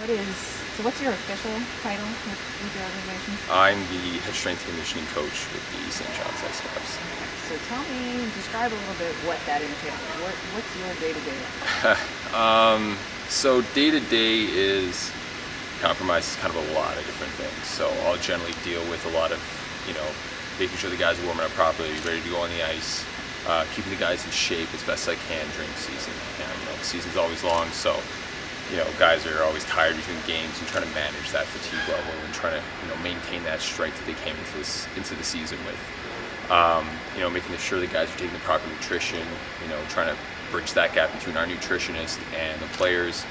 What's your official title with your organization? I'm the head strength and conditioning coach with the St. John's IceCaps. So describe a little bit what that entails. What's your day-to-day? So day-to-day is compromises kind of a lot of different things. So I'll generally deal with a lot of, making sure the guys are warming up properly, ready to go on the ice, keeping the guys in shape as best I can during the season. And, the season's always long, so guys are always tired between games and trying to manage that fatigue level and trying to, maintain that strength that they came into the season with. Making sure the guys are taking the proper nutrition, trying to bridge that gap between our nutritionist and the players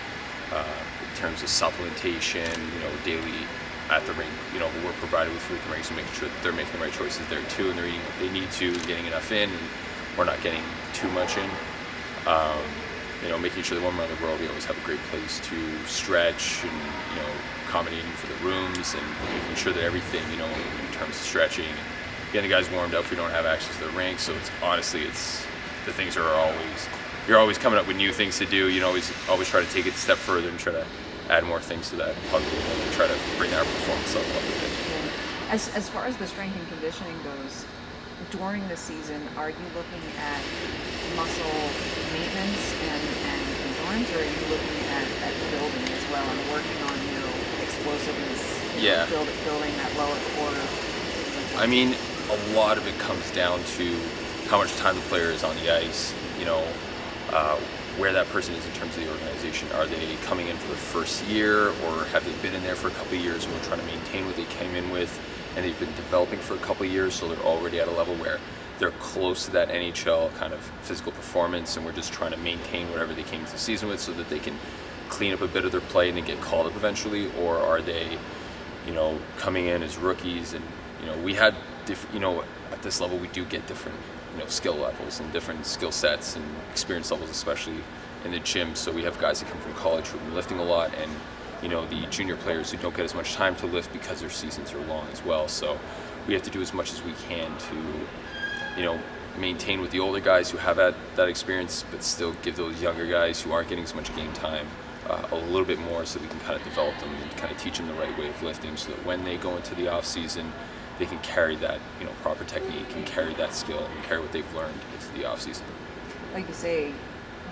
in terms of supplementation, daily at the rink, we're provided with food at the rink, so making sure that they're making the right choices there too, and they're eating what they need to, getting enough in, and we're not getting too much in. Making sure that when we're on the road, we always have a great place to stretch and, accommodating for the rooms and making sure that everything, in terms of stretching and getting the guys warmed up. We don't have access to the rink, so it's the things you're always coming up with new things to do. Always try to take it a step further and try to add more things to that puzzle and try to bring our performance up a bit. As far as the strength and conditioning goes, during the season, are you looking at muscle maintenance and endurance, or are you looking at building as well and working on explosiveness, building that lower quarter? I mean, a lot of it comes down to how much time the player is on the ice, where that person is in terms of the organization. Are they coming in for the first year, or have they been in there for a couple of years and we're trying to maintain what they came in with, and they've been developing for a couple of years, so they're already at a level where they're close to that NHL kind of physical performance, and we're just trying to maintain whatever they came into the season with so that they can clean up a bit of their play and then get called up eventually? Or are they, coming in as rookies, and we had different, at this level we do get different skill levels and different skill sets and experience levels, especially in the gym. So we have guys that come from college who've been lifting a lot, and the junior players who don't get as much time to lift because their seasons are long as well. So we have to do as much as we can to maintain with the older guys who have had that experience, but still give those younger guys who aren't getting as much game time a little bit more, so we can kind of develop them and kind of teach them the right way of lifting, so that when they go into the off season, they can carry that proper technique and carry that skill and carry what they've learned into the off season. Like you say,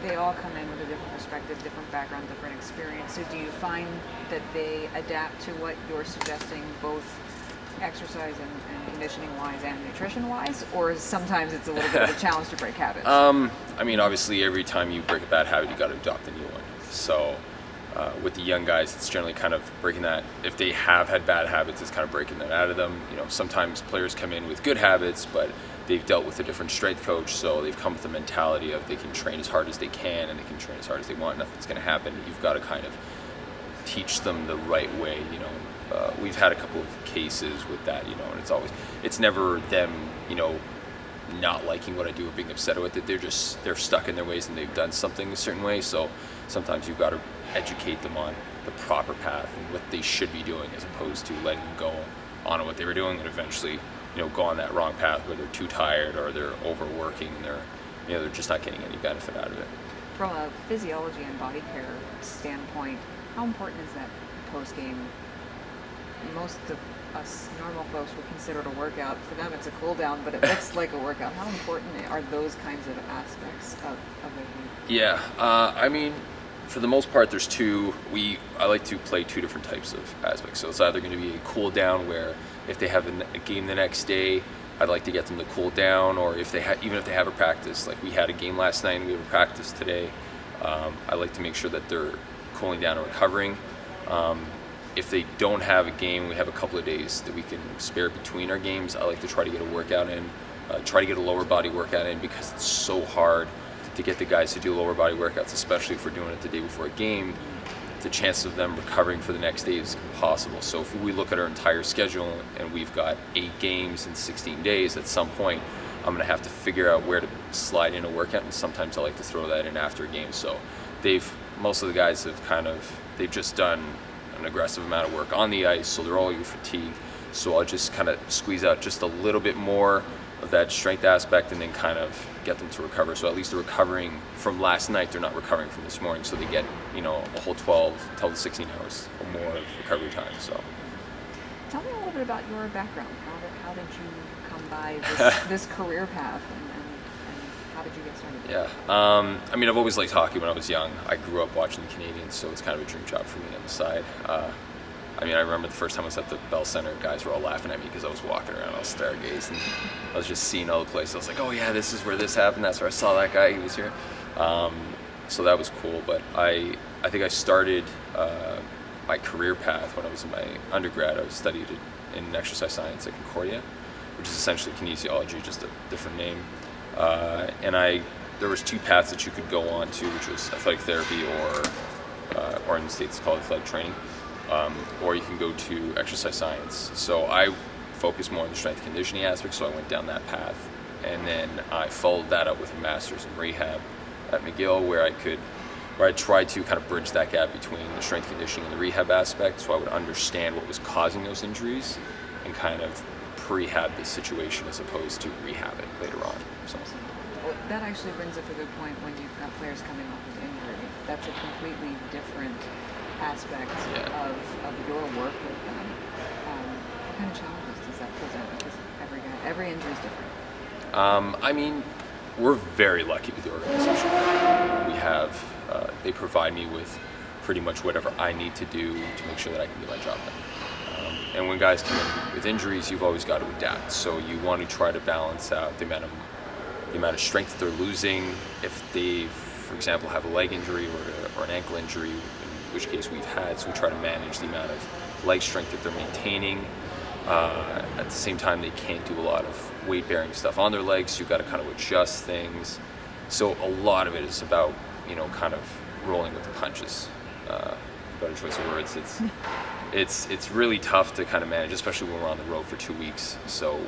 they all come in with a different perspective, different background, different experience. So do you find that they adapt to what you're suggesting, both exercise and conditioning wise and nutrition wise, or sometimes it's a little bit of a challenge to break habits? Obviously every time you break a bad habit, you got to adopt a new one. So with the young guys, it's generally kind of breaking that. If they have had bad habits, it's kind of breaking that out of them. Sometimes players come in with good habits, but they've dealt with a different strength coach, so they've come with the mentality of they can train as hard as they can and they can train as hard as they want. Nothing's going to happen. You've got to kind of teach them the right way. We've had a couple of cases with that, and it's never them, not liking what I do or being upset with it. They're stuck in their ways and they've done something a certain way. So sometimes you've got to educate them on the proper path and what they should be doing, as opposed to letting them go on what they were doing and eventually, go on that wrong path where they're too tired or they're overworking and they're just not getting any benefit out of it. From a physiology and body care standpoint, how important is that post game? Most of us normal folks would consider it a workout. For them, it's a cool down, but it looks like a workout. How important are those kinds of aspects of it? Yeah, for the most part, there's two. I like to play two different types of aspects. So it's either going to be a cool down, where if they have a game the next day, I'd like to get them to cool down, or if they even if they have a practice, like we had a game last night and we have a practice today, I like to make sure that they're cooling down and recovering. If they don't have a game, we have a couple of days that we can spare between our games. I like to try to get a workout in, try to get a lower body workout in, because it's so hard to get the guys to do lower body workouts, especially if we're doing it the day before a game. The chance of them recovering for the next day is impossible. So if we look at our entire schedule and we've got 8 games in 16 days, at some point I'm going to have to figure out where to slide in a workout, and sometimes I like to throw that in after a game. So most of the guys they've just done an aggressive amount of work on the ice, so they're all fatigued. So I'll just kind of squeeze out just a little bit more that strength aspect, and then kind of get them to recover. So at least they're recovering from last night, they're not recovering from this morning, so they get, a whole 12 to 16 hours or more of recovery time. So tell me a little bit about your background. How did you come by this career path, and how did you get started? Yeah, I've always liked hockey when I was young. I grew up watching the Canadians, so it's kind of a dream job for me on the side. I remember the first time I was at the Bell Center, guys were all laughing at me because I was walking around all stargazing. I was just seeing all the places. I was like, oh yeah, this is where this happened. That's where I saw that guy. He was here. So that was cool. But I think I started my career path when I was in my undergrad. I studied in exercise science at Concordia, which is essentially kinesiology, just a different name. There was two paths that you could go on to, which was athletic therapy or in the States it's called athletic training. Or you can go to exercise science. So I focused more on the strength and conditioning aspect, so I went down that path. And then I followed that up with a master's in rehab at McGill, where I tried to kind of bridge that gap between the strength conditioning and the rehab aspect, so I would understand what was causing those injuries and kind of prehab the situation as opposed to rehab it later on. So. Well, that actually brings up a good point when you've got players coming off of injury. That's a completely different aspect of your work with them. What kind of challenges does that present? Because every injury is different. We're very lucky with the organization. We have, they provide me with pretty much whatever I need to do to make sure that I can get my job done. And when guys come in with injuries, you've always got to adapt. So you want to try to balance out the amount of strength that they're losing. If they, for example, have a leg injury or an ankle injury, in which case we've had, so we try to manage the amount of leg strength that they're maintaining. At the same time, they can't do a lot of weight-bearing stuff on their legs, so you've got to kind of adjust things. So a lot of it is about, kind of rolling with the punches. Better choice of words. It's really tough to kind of manage, especially when we're on the road for 2 weeks. So,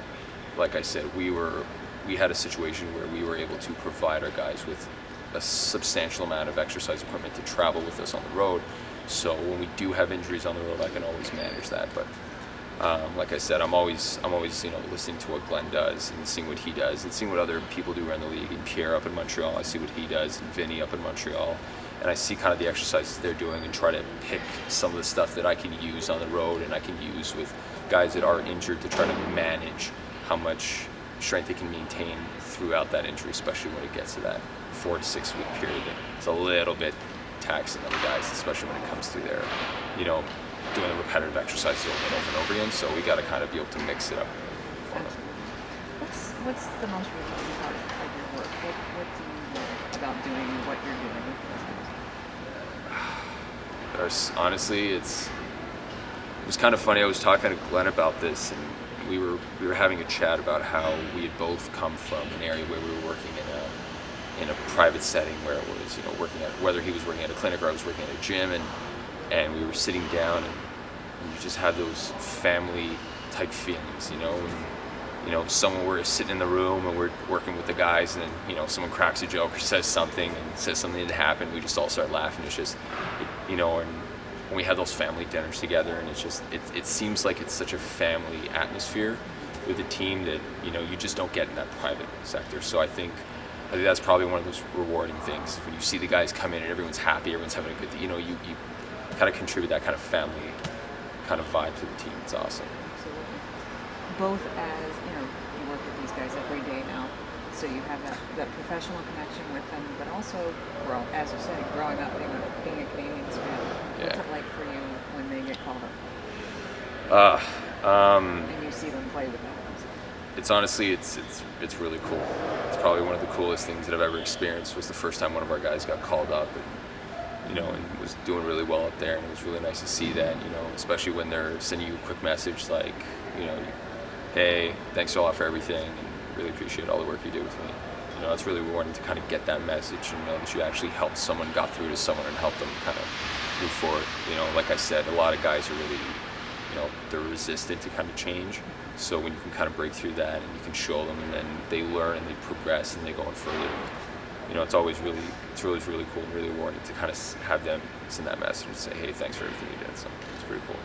like I said, we had a situation where we were able to provide our guys with a substantial amount of exercise equipment to travel with us on the road. So when we do have injuries on the road, I can always manage that. But like I said, I'm always listening to what Glenn does and seeing what he does and seeing what other people do around the league. And Pierre up in Montreal, I see what he does, and Vinny up in Montreal, and I see kind of the exercises they're doing and try to pick some of the stuff that I can use on the road and I can use with guys that are injured to try to manage how much strength they can maintain throughout that injury, especially when it gets to that 4 to 6 week period. It's a little bit taxing on the guys, especially when it comes to their, doing the repetitive exercises over and over and over again. So we got to kind of be able to mix it up. What's the most rewarding part of your work? What do you love about doing what you're doing with those guys? Honestly, it was kind of funny. I was talking to Glenn about this, and we were having a chat about how we had both come from an area where we were working in a private setting, where it was, whether he was working at a clinic or I was working at a gym, and we were sitting down, and you just had those family type feelings, and someone were sitting in the room and we're working with the guys, and then someone cracks a joke or says something that happened, we just all start laughing. It's just, and when we have those family dinners together, and it seems like it's such a family atmosphere with a team that you just don't get in that private sector. So I think that's probably one of those rewarding things, when you see the guys come in and everyone's happy, everyone's having a good, you kind of contribute that kind of family kind of vibe to the team. It's awesome. Absolutely. Both as, you work with these guys every day now, so you have that professional connection with them, but also, as you said, growing up being a Canadians fan. Yeah. What's it like for you when they get called up? And you see them play with them? It's honestly, it's really cool. It's probably one of the coolest things that I've ever experienced. Was the first time one of our guys got called up, and was doing really well up there, and it was really nice to see that. Especially when they're sending you a quick message like, hey, thanks a lot for everything, and really appreciate all the work you did with me. It's really rewarding to kind of get that message and know that you actually helped someone, got through to someone, and helped them kind of move forward. Like I said, a lot of guys are really, they're resistant to kind of change. So when you can kind of break through that and you can show them, and then they learn and they progress and they go on further, it's always really cool and really rewarding to kind of have them send that message and say, hey, thanks for everything you did. So it's pretty cool.